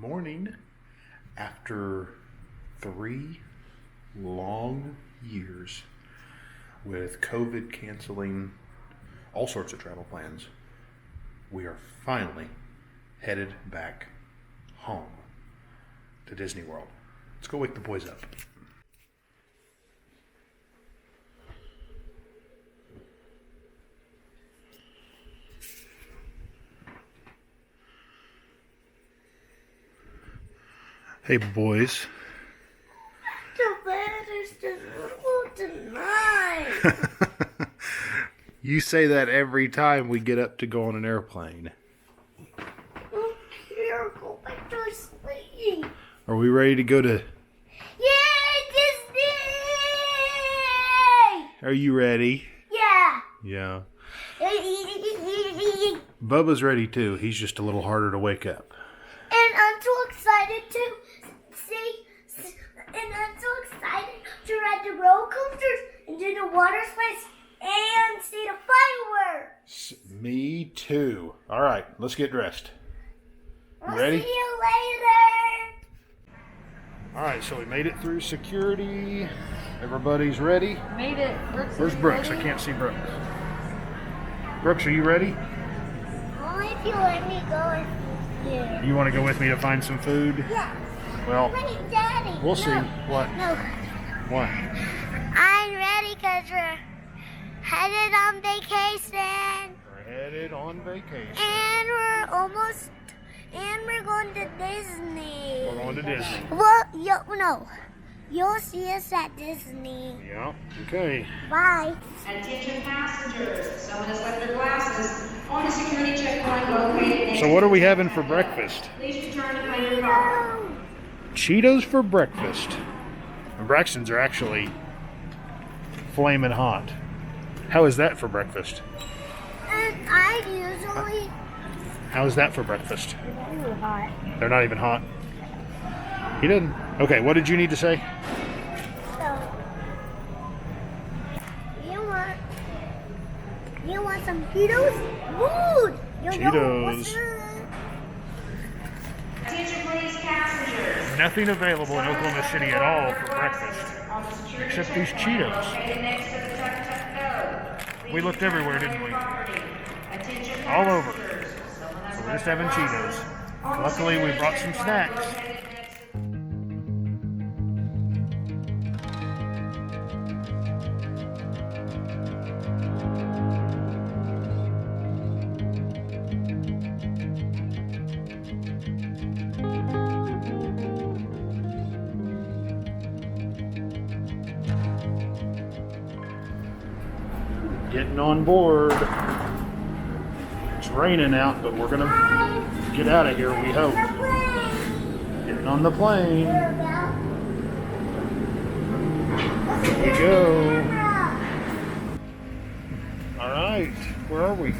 morning after 3 long years with COVID canceling all sorts of travel plans. We are finally headed back home to Disney World. Let's go wake the boys up. Hey boys. The weather's terrible tonight. You say that every time we get up to go on an airplane. Here, go back to sleep. Are we ready to go to... Yay, Disney! Are you ready? Yeah. Yeah. Bubba's ready too. He's just a little harder to wake up. And I'm so excited to ride the roller coasters and do the water slides and see the fireworks. Me too. All right, let's get dressed. You ready? See you later. All right, so we made it through security. Everybody's ready. Made it. Where's Brooks? I can't see Brooks. Brooks, are you ready? Only if you let me go with you. You want to go with me to find some food? Yeah. Well, Wait, Daddy. we'll see. What? No. What? I'm ready because we're headed on vacation. We're headed on vacation. And we're going to Disney. We're going to Disney. Well, you'll see us at Disney. Yeah. Okay. Bye. Attention passengers, someone has left their glasses on the security checkpoint located. So what are we having for breakfast? Please return to your car. Cheetos for breakfast. And Braxton's are actually flaming hot. How is that for breakfast? And I usually How is that for breakfast? too hot. They're not even hot. He didn't. Okay, what did you need to say? So you want some Cheetos? Food. Cheetos. Attention please passengers. Nothing available in Oklahoma City at all for breakfast. On the security Except these checkpoint Cheetos. located next to the Tuck Tuck Go. We looked everywhere, didn't we? Attention All over. passengers, someone has So we're left just having their Cheetos. glasses on the Luckily, we security brought some checkpoint snacks. located next to- Getting on board. It's raining out, but we're gonna get out of here, we hope. Getting on the plane. Here we go. All right, where are we?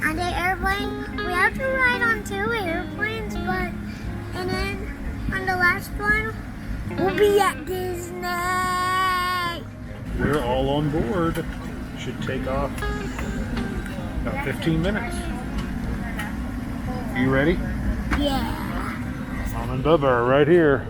On the airplane, we have to ride on 2 airplanes, and then on the last one, we'll be at Disney. We're all on board. Should take off about 15 minutes. You ready? Yeah. Mom and Bubba are right here.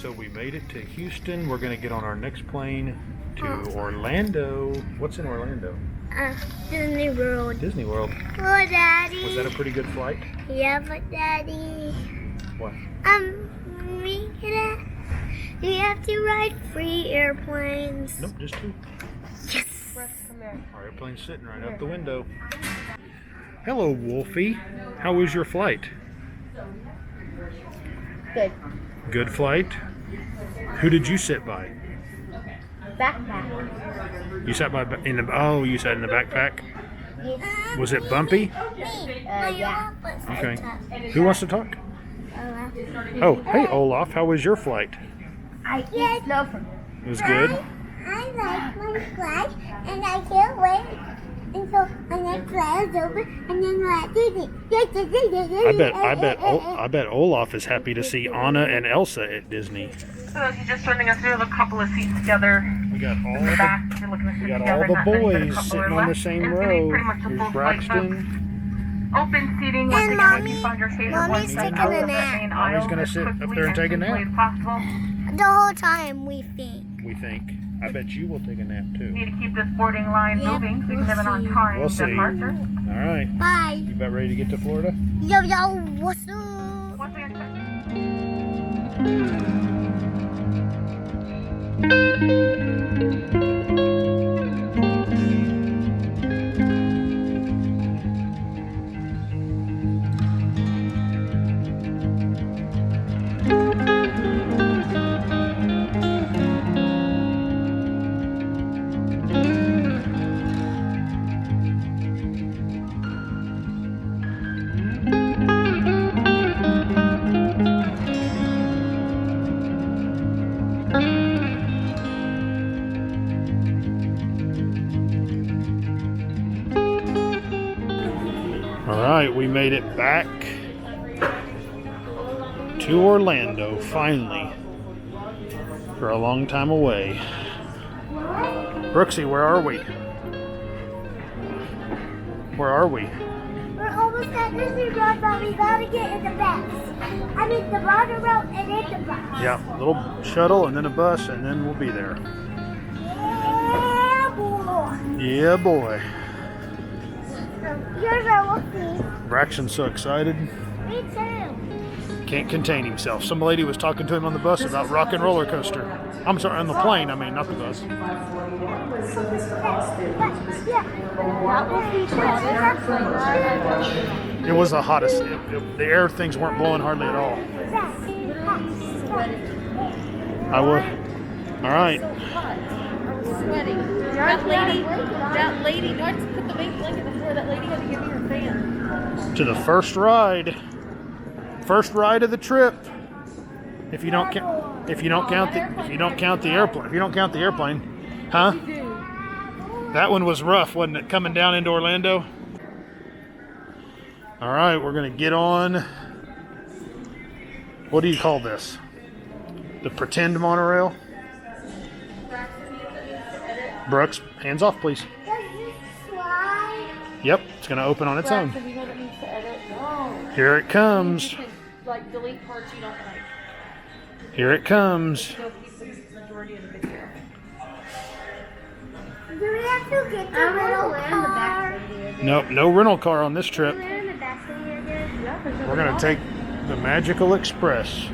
So we made it to Houston. We're going to get on our next plane to Orlando. What's in Orlando? Disney World. Disney World. Oh, Daddy. Was that a pretty good flight? Yeah, but Daddy. What? We have to ride 3 airplanes. Nope, just 2. Yes. Our airplane's sitting right out the window. Hello, Wolfie. How was your flight? Good. Good flight. Who did you sit by? Backpack. You sat by in the. Oh, you sat in the backpack. Yes. Was it bumpy? Yeah. Okay. Who wants to talk? Oh, hey Olaf, how was your flight? I eat snow from It was good. I like my flight, and I can't wait until my next flight is over, and then I bet Olaf is happy to see Anna and Elsa at Disney. So she's just sending us through a couple of seats together. We got all In the back, the you're looking to sit we got together, all the not many, but a boys couple sitting are on the left. same And it's gonna be row. pretty much a There's full flight, folks. Braxton. Open seating once again if you find your favorite Mommy's one. taking a nap. Mommy's gonna sit up there and take a nap. The whole time we think. We think. I bet you will take a nap too. Need to keep this boarding line Yeah, moving so we we'll can have an see. on-time We'll see. departure. All right. Bye. You about ready to get to Florida? Yo, what's up? Once again, All right, we made it back to Orlando finally. For a long time away. Brooksy, where are we? Where are we? We're almost at Disney World, but we gotta get in the bus. I mean, the water route and in the bus. Yeah, a little shuttle and then a bus and then we'll be there. Yeah, boy. Yeah, boy. Here's our see. Braxton's so excited. Me too. Can't contain himself. Some lady was talking to him on the bus about Rock and Roller Coaster. I'm sorry, on the plane, I mean, not the bus. It was the hottest. The air things weren't blowing hardly at all. I would. All right. Sweating. That lady, no, I just put the big blanket before that lady had to give me her fan. To the first ride. First ride of the trip. If you don't count the airplane, huh? That one was rough, wasn't it? Coming down into Orlando. All right, we're gonna get on. What do you call this? The pretend monorail. Brooks, hands off, please. Does this slide? Yep, it's gonna open on its own. So you know what it means to edit? No. Here it comes. You can, like, delete parts you don't like. Here it comes. Go keep the majority of the video. Do we have to get the rental car? Nope, no rental car on this trip. We're in the back seat again. We're gonna take the Magical Express.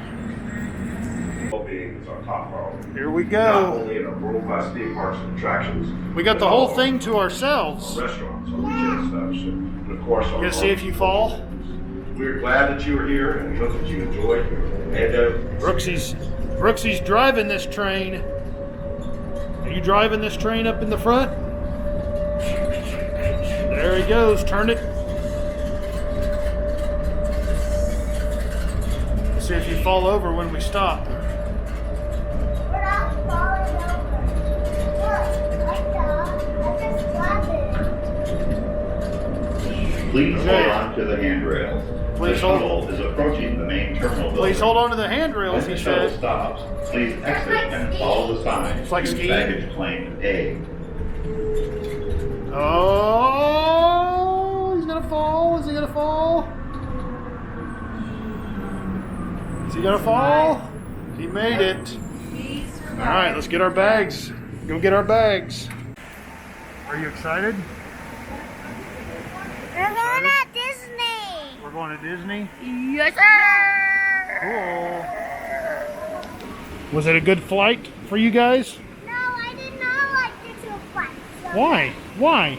Well-being is our top priority. Here we Not go. only in our world-class theme parks and attractions, We got the whole thing to ourselves. our restaurants, our retail establishment, and of course our. You gonna see if you fall? We're glad that you are here and we hope that you enjoy. And Brooksy's driving this train. Are you driving this train up in the front? There he goes. Turn it. See if you fall over when we stop. We're not falling over. Look, I just grabbed it. Please Okay. hold on to the handrails. Please the hold- shuttle is approaching the main terminal building. Please hold on to the handrails, When he the shuttle said. stops, please exit and follow the sign. It's like to skiing. Baggage claim A. Oh, he's gonna fall. Is he gonna fall? Is he gonna fall? He made it. All right, let's get our bags. Go get our bags. Are you excited? We're going at Disney. We're going to Disney. Yes, Cool. Was it a good flight for you guys? No, I did not like the two flights. Why? Why?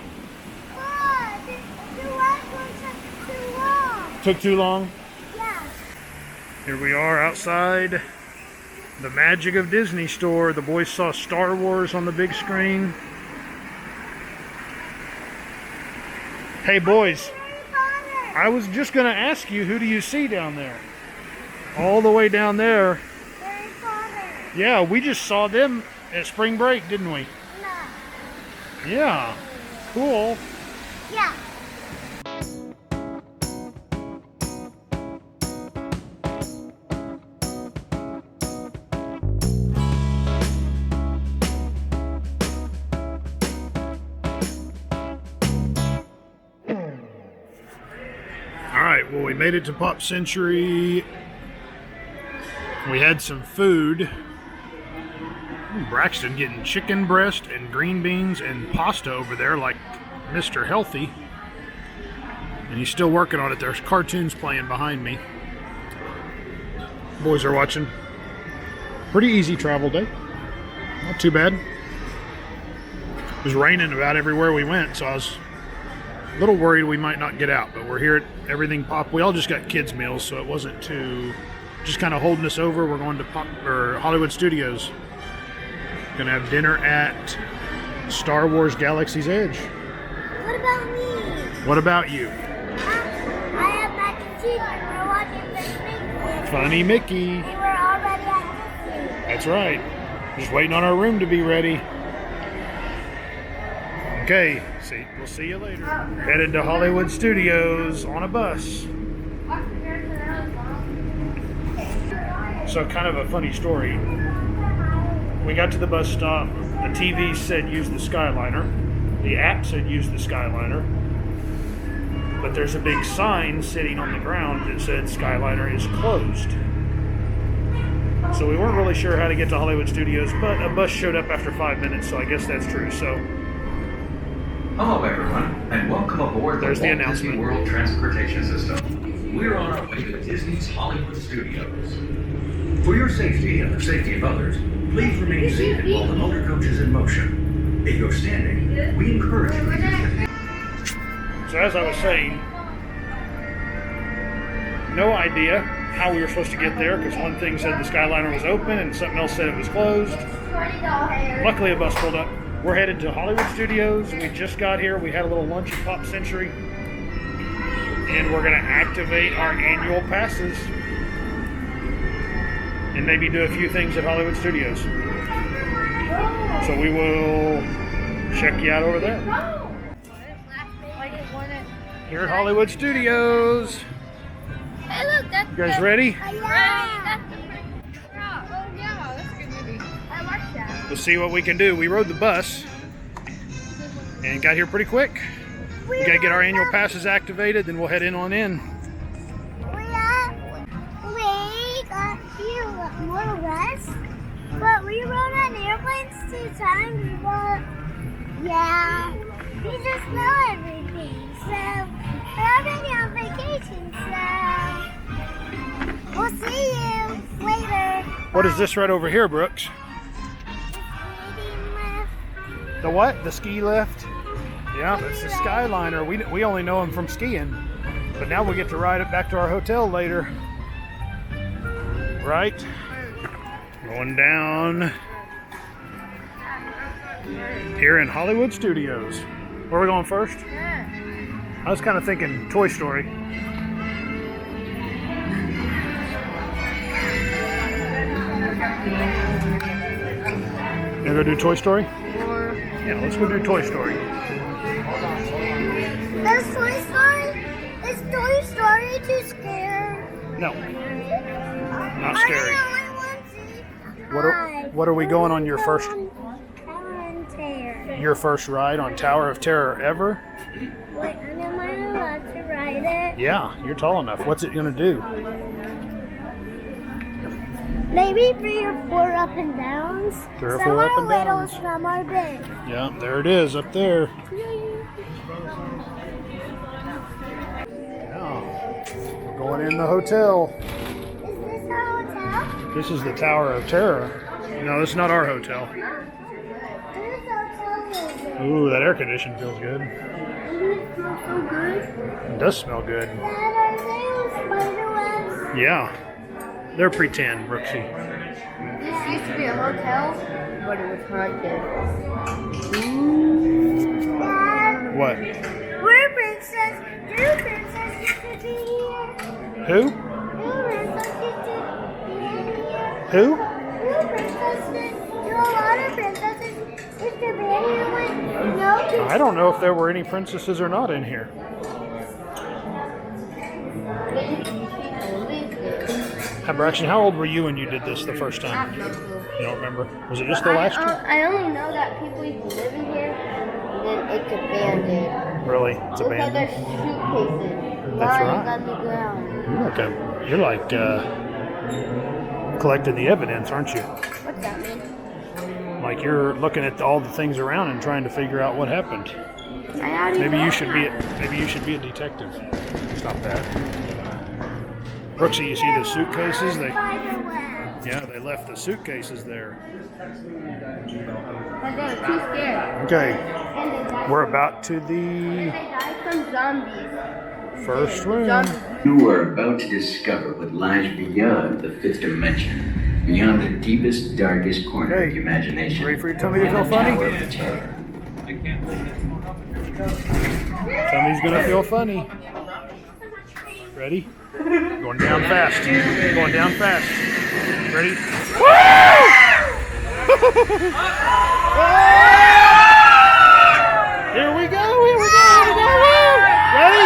Oh, the one was too long. Took too long? Yeah. Here we are outside the Magic of Disney store. The boys saw Star Wars on the big screen. Hey boys, I was just going to ask you, who do you see down there? All the way down there. Yeah, we just saw them at spring break, didn't we? No. Yeah, cool. Yeah. Alright, well, we made it to Pop Century. We had some food. Braxton getting chicken breast and green beans and pasta over there like Mr. Healthy. And he's still working on it. There's cartoons playing behind me. Boys are watching. Pretty easy travel day. Not too bad. It was raining about everywhere we went, so I was a little worried we might not get out, but we're here at Everything Pop. We all just got kids meals, so it wasn't too, just kind of holding us over. We're going to Hollywood Studios. Gonna have dinner at Star Wars Galaxy's Edge. What about me? What about you? I have mac and cheese and we're watching the Funny Mickey. And we're already at Disney. That's right. Just waiting on our room to be ready. Okay, we'll see you later. Headed to Hollywood Studios on a bus. So kind of a funny story. We got to the bus stop. The TV said use the Skyliner. The app said use the Skyliner. But there's a big sign sitting on the ground that said Skyliner is closed. So we weren't really sure how to get to Hollywood Studios, but a bus showed up after 5 minutes, so I guess that's true. So hello everyone, and welcome aboard the there's the Walt announcement. Disney World Transportation System. We're on our way to Disney's Hollywood Studios. For your safety and the safety of others, please remain seated while the motor coach is in motion. If you're standing, we encourage you to use the... So as I was saying, no idea how we were supposed to get there, because one thing said the Skyliner was open and something else said it was closed. Luckily a bus pulled up. We're headed to Hollywood Studios. We just got here. We had a little lunch at Pop Century. And we're going to activate our annual passes. And maybe do a few things at Hollywood Studios. So we will check you out over there. Here at Hollywood Studios. Hey, look, that's You guys ready? Yeah. Oh yeah, that's a good movie. I like that. We'll see what we can do. We rode the bus and got here pretty quick. We gotta get our annual passes activated, then we'll head in on in. We got here more or less, but we rode on airplanes 2 times, but yeah, we just know everything, so we're already on vacation, so we'll see you later. What is this right over here, Brooks? The what? The ski lift? Yeah, it's the Skyliner. We only know him from skiing, but now we get to ride it back to our hotel later. Right? Going down here in Hollywood Studios. Where are we going first? I was kind of thinking Toy Story. You gonna go do Toy Story? Yeah, let's go do Toy Story. Is Toy Story? Is Toy Story too scary? No, not scary. Hi. What are we going on your first Terror. your first ride on Tower of Terror ever? Wait, am I allowed to ride it? Yeah, you're tall enough. What's it gonna do? Maybe 3 or 4 up and downs. 3 or Some 4 up are and little, downs. some are big. Yeah, there it is up there. Yeah, we're going in the hotel. Is this our hotel? This is the Tower of Terror. No, this is not our hotel. This hotel is Ooh, that air conditioning feels good. it smells so good. It does smell good. Dad, are they spider webs? Yeah. They're pretend, Brooksy. This used to be a hotel, but it was haunted. Dad, What? we're princess. Your princess used to be here. Who? Your princess used to be here. Who? Your princesses. A lot of princesses used to be here when no kids. I don't know if there were any princesses or not in here. Braxton, how old were you when you did this the first time? You don't remember? Was it just the last year? I only know that people used to live in here, and then it's abandoned. Really? It's Look at their abandoned? suitcases That's lying right. on the ground. You're like collecting the evidence, aren't you? What's that mean? Like you're looking at all the things around and trying to figure out what happened. Maybe you should be a detective. Stop that. Brooksy, you see the suitcases? They left the suitcases there. But they were too scared. Okay, And they died. we're about to the They died from zombies. first room. You are about to discover what lies beyond the fifth dimension, beyond the deepest, darkest corner of Hey, your imagination. ready for your tummy to feel funny? Tower of the Terror. Tummy's gonna feel funny. Ready? Going down fast. Going down fast. Ready? Here we go. Here we go. Here we go. Ready?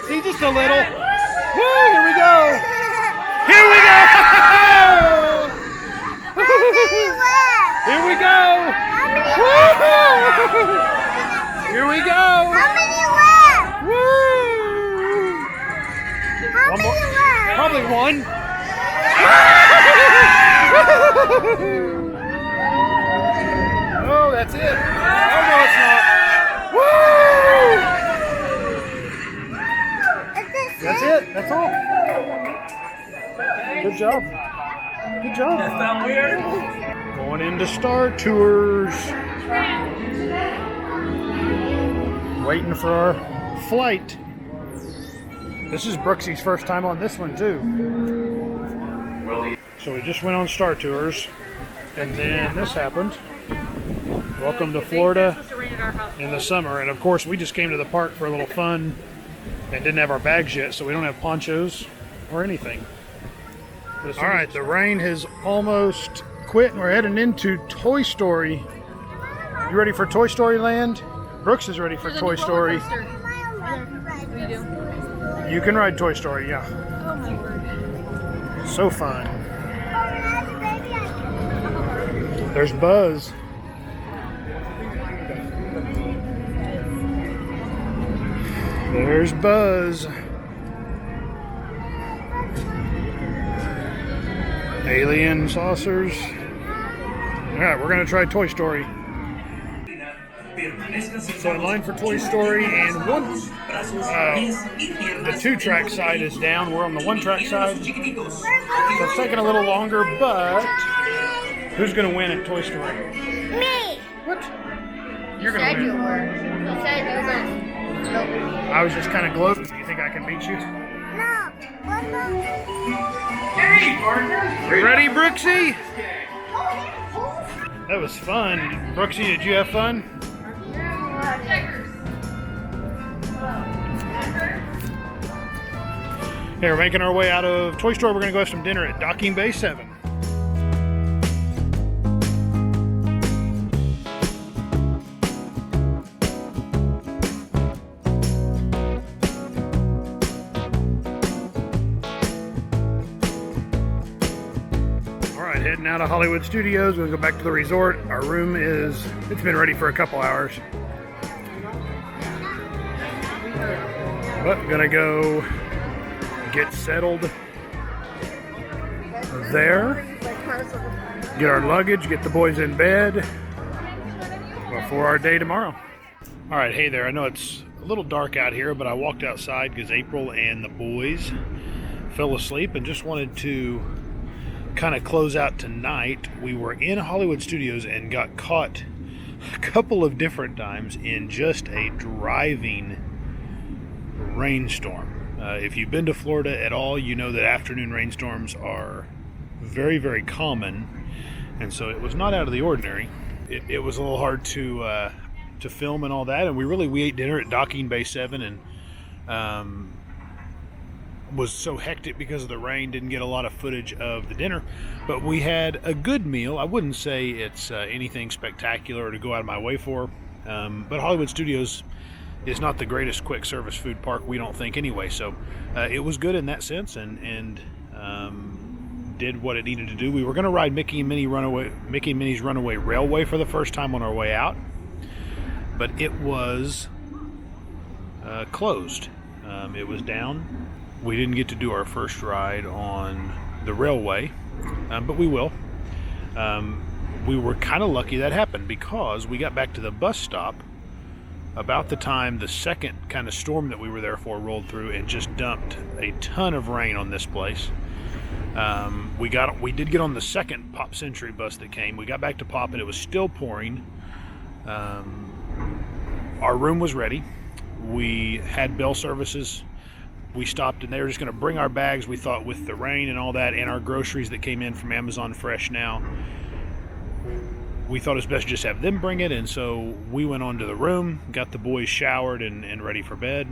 See, just a little. Woo, here we go. Here we go. Here we go. Woo! Here we go. How many left? Woo! How One many more. left? Probably one. Oh, that's it. Oh, no, it's not. Woo! Is this That's it. That's all. Good job. Good job. That sound weird. Going into Star Tours. Waiting for our flight. This is Brooksy's first time on this one too. So we just went on Star Tours, and then this happened. Welcome to Florida in the summer, and of course we just came to the park for a little fun and didn't have our bags yet, so we don't have ponchos or anything. All right, the rain has almost quit, and we're heading into Toy Story. You ready for Toy Story Land? Brooks is ready for Toy Story. You can ride Toy Story, yeah. Oh my word. So fun. There's Buzz. There's Buzz. Alien saucers. All right, we're gonna try Toy Story. So in line for Toy Story, and the 2-track side is down. We're on the 1-track side, so it's taking a little longer. But who's going to win at Toy Story? Me. What? You're going to win. You said you were going to. I was just kind of gloating. You think I can beat you? No. What Hey, partner! Ready, Brooksy? That was fun. Brooksy, did you have fun? Hey, we're making our way out of Toy Story. We're going to go have some dinner at Docking Bay 7. All right, heading out of Hollywood Studios. We'll go back to the resort. Our room it's been ready for a couple hours. But we're gonna go get settled there, get our luggage, get the boys in bed before our day tomorrow. All right, hey there. I know it's a little dark out here, but I walked outside because April and the boys fell asleep and just wanted to kind of close out tonight. We were in Hollywood Studios and got caught a couple of different times in just a driving rainstorm. If you've been to Florida at all, you know that afternoon rainstorms are very, very common, and so it was not out of the ordinary. It was a little hard to film and all that, and we ate dinner at Docking Bay 7, and was so hectic because of the rain, didn't get a lot of footage of the dinner, but we had a good meal. I wouldn't say it's anything spectacular to go out of my way for, but Hollywood Studios is not the greatest quick service food park, we don't think anyway, so it was good in that sense, and did what it needed to do. We were going to ride Mickey and Minnie's Runaway Railway for the first time on our way out, but it was closed. It was down. We didn't get to do our first ride on the railway, but we will. We were kind of lucky that happened because we got back to the bus stop about the time the second kind of storm that we were there for rolled through and just dumped a ton of rain on this place. We did get on the second Pop Century bus that came. We got back to Pop and it was still pouring. Our room was ready. We had bell services. We stopped and they were just going to bring our bags, we thought, with the rain and all that, and our groceries that came in from Amazon Fresh now. We thought it was best to just have them bring it, and so we went on to the room, got the boys showered and ready for bed.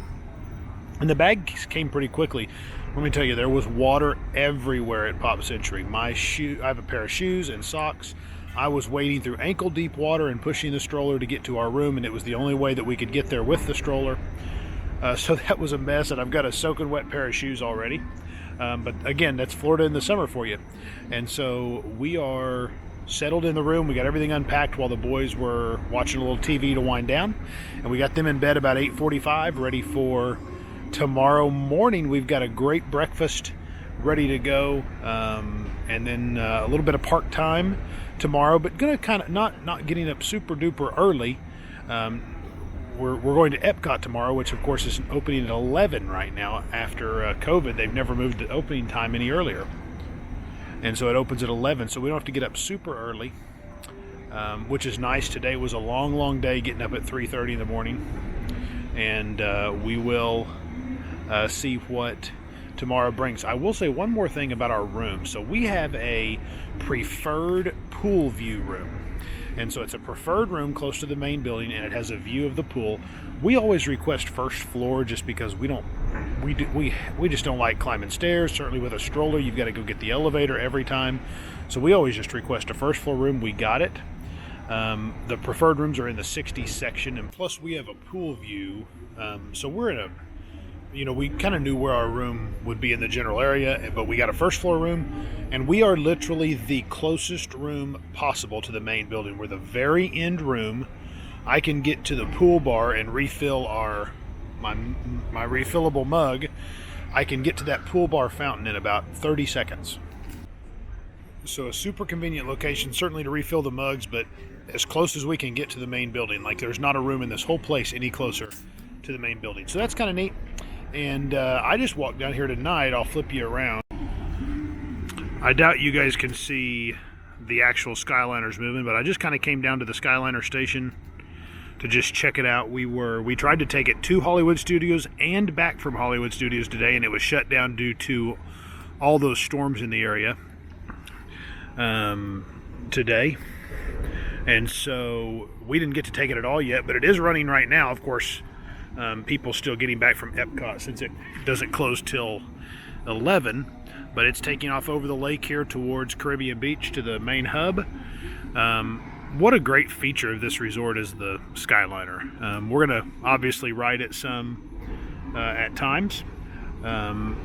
And the bags came pretty quickly. Let me tell you, there was water everywhere at Pop Century. I have a pair of shoes and socks. I was wading through ankle-deep water and pushing the stroller to get to our room, and it was the only way that we could get there with the stroller. So that was a mess, and I've got a soaking wet pair of shoes already. But again, that's Florida in the summer for you. And so we are settled in the room. We got everything unpacked while the boys were watching a little TV to wind down. And we got them in bed about 8:45, ready for tomorrow morning. We've got a great breakfast ready to go. And then a little bit of park time tomorrow, but gonna kind of not getting up super duper early. We're going to Epcot tomorrow, which of course is opening at 11 right now. After COVID, they've never moved the opening time any earlier, and so it opens at 11. So we don't have to get up super early, which is nice. Today was a long day, getting up at 3:30 in the morning, and we will see what tomorrow brings. I will say one more thing about our room. So we have a preferred pool view room. And so it's a preferred room close to the main building, and it has a view of the pool. We always request first floor just because we just don't like climbing stairs. Certainly with a stroller, you've got to go get the elevator every time. So we always just request a first floor room. We got it. The preferred rooms are in the 60 section, and plus we have a pool view. So we're in a, we kind of knew where our room would be in the general area, but we got a first floor room, and we are literally the closest room possible to the main building. We're the very end room. I can get to the pool bar and refill my refillable mug. I can get to that pool bar fountain in about 30 seconds. So a super convenient location, certainly to refill the mugs, but as close as we can get to the main building. Like, there's not a room in this whole place any closer to the main building. So that's kind of neat. And I just walked down here tonight. I'll flip you around. I doubt you guys can see the actual Skyliners moving, but I just kind of came down to the Skyliner station to just check it out. We tried to take it to Hollywood Studios and back from Hollywood Studios today, and it was shut down due to all those storms in the area today. And so we didn't get to take it at all yet, but it is running right now. Of course, people still getting back from Epcot since it doesn't close till 11, but it's taking off over the lake here towards Caribbean Beach to the main hub. What a great feature of this resort is the Skyliner. We're going to obviously ride it some at times.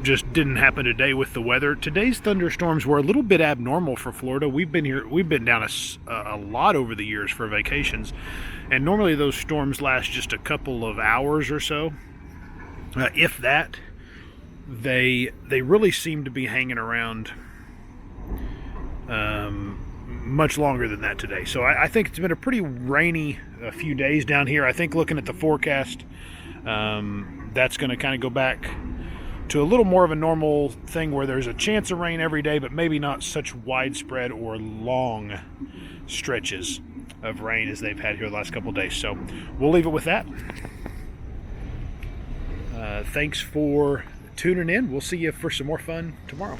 Just didn't happen today with the weather. Today's thunderstorms were a little bit abnormal for Florida. We've been down a lot over the years for vacations, and normally those storms last just a couple of hours or so, if that. They really seem to be hanging around much longer than that today. So I think it's been a pretty rainy few days down here. I think looking at the forecast, that's going to kind of go back to a little more of a normal thing where there's a chance of rain every day, but maybe not such widespread or long stretches of rain as they've had here the last couple of days. So we'll leave it with that. Thanks for tuning in. We'll see you for some more fun tomorrow.